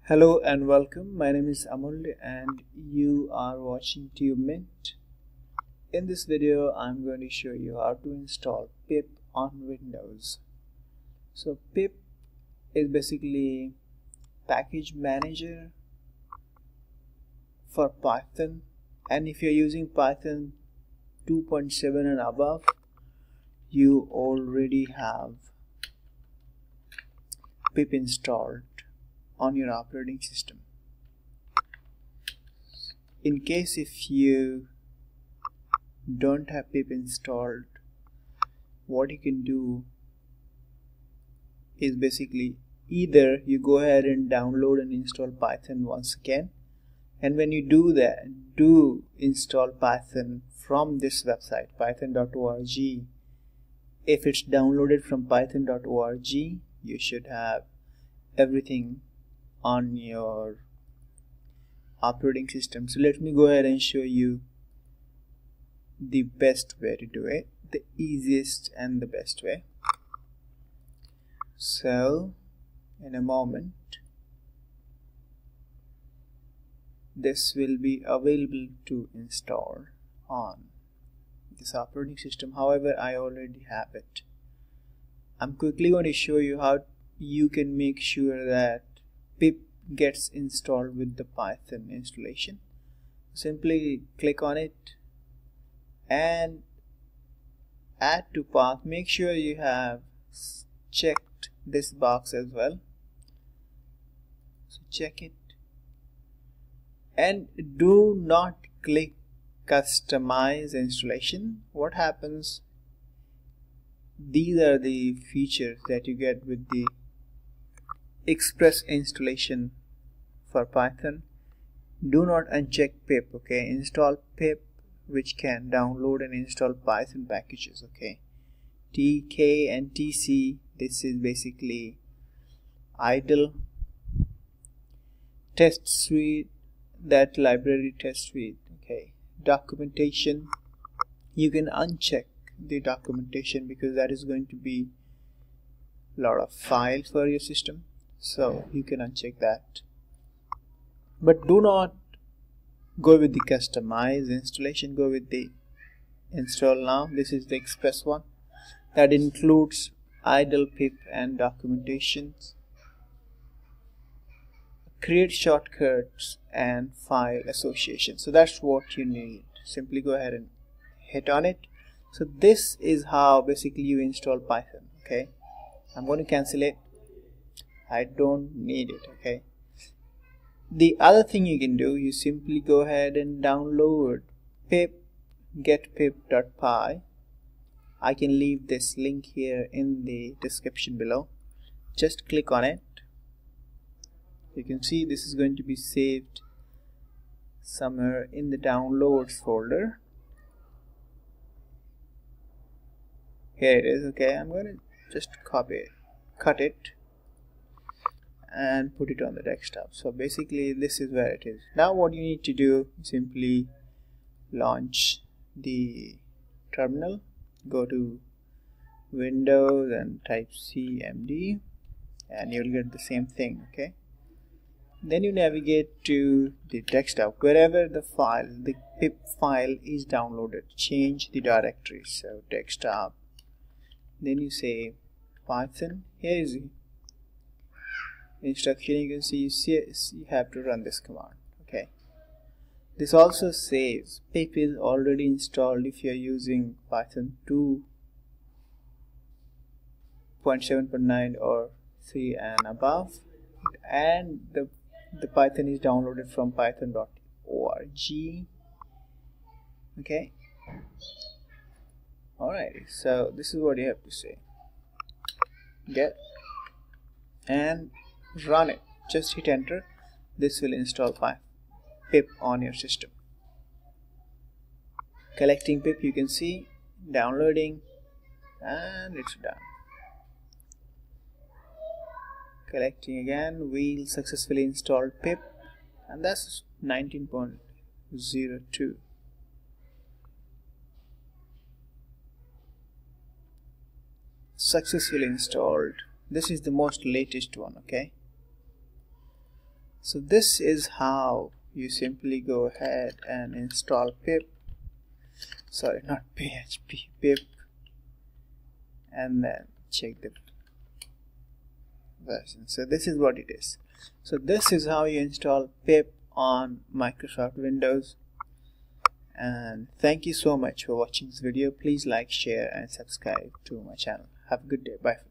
Hello and welcome. My name is Amul and you are watching TubeMint. In this video, I'm going to show you how to install pip on Windows. So pip is basically package manager for Python, and if you're using Python 2.7 and above, you already have pip installed on your operating system. In case if you don't have pip installed, what you can do is basically either you go ahead and download and install Python once again, and when you do that, do install Python from this website python.org. If it's downloaded from python.org, you should have everything on your operating system. So let me go ahead and show you the best way to do it, the easiest and the best way. So in a moment this will be available to install on this operating system. However, I already have it. I'm quickly going to show you how you can make sure that pip gets installed with the Python installation. Simply click on it and add to path. Make sure you have checked this box as well. So check it and do not click customize installation. What happens? These are the features that you get with the express installation for Python. Do not uncheck pip. Okay, install pip which can download and install Python packages. Okay, TK and TC, this is basically idle test suite, that library test suite. Okay, documentation, you can uncheck the documentation because that is going to be a lot of files for your system, so you can uncheck that. But do not go with the customize installation, go with the install now. This is the express one that includes idle pip and documentations, create shortcuts and file association. So that's what you need. Simply go ahead and hit on it. So this is how basically you install Python. Okay, I'm going to cancel it. I don't need it. Okay, the other thing you can do, you simply go ahead and download pip getpip.py. I can leave this link here in the description below. Just click on it. You can see this is going to be saved somewhere in the downloads folder. Here it is. Okay, I'm going to just copy it, cut it and put it on the desktop. So basically this is where it is. Now what you need to do, simply launch the terminal, go to Windows and type cmd and you'll get the same thing. Okay, then you navigate to the desktop wherever the file, the pip file is downloaded. Change the directory, so desktop, then you say Python. Here is the instruction. You can see you have to run this command. Okay, this also says pip is already installed if you are using Python 2.7.9 or 3 and above, and the Python is downloaded from python.org. Okay, alright, so this is what you have to say. Get and run it. Just hit enter. This will install pip on your system. Collecting pip, you can see downloading and it's done. Collecting again, we'll successfully install pip, and that's 19.02. Successfully installed. This is the most latest one. Okay, So this is how you simply go ahead and install pip, sorry, not PHP, pip, and then check the version. So this is what it is. So this is how you install pip on Microsoft Windows. And thank you so much for watching this video. Please like, share and subscribe to my channel. Have a good day. Bye.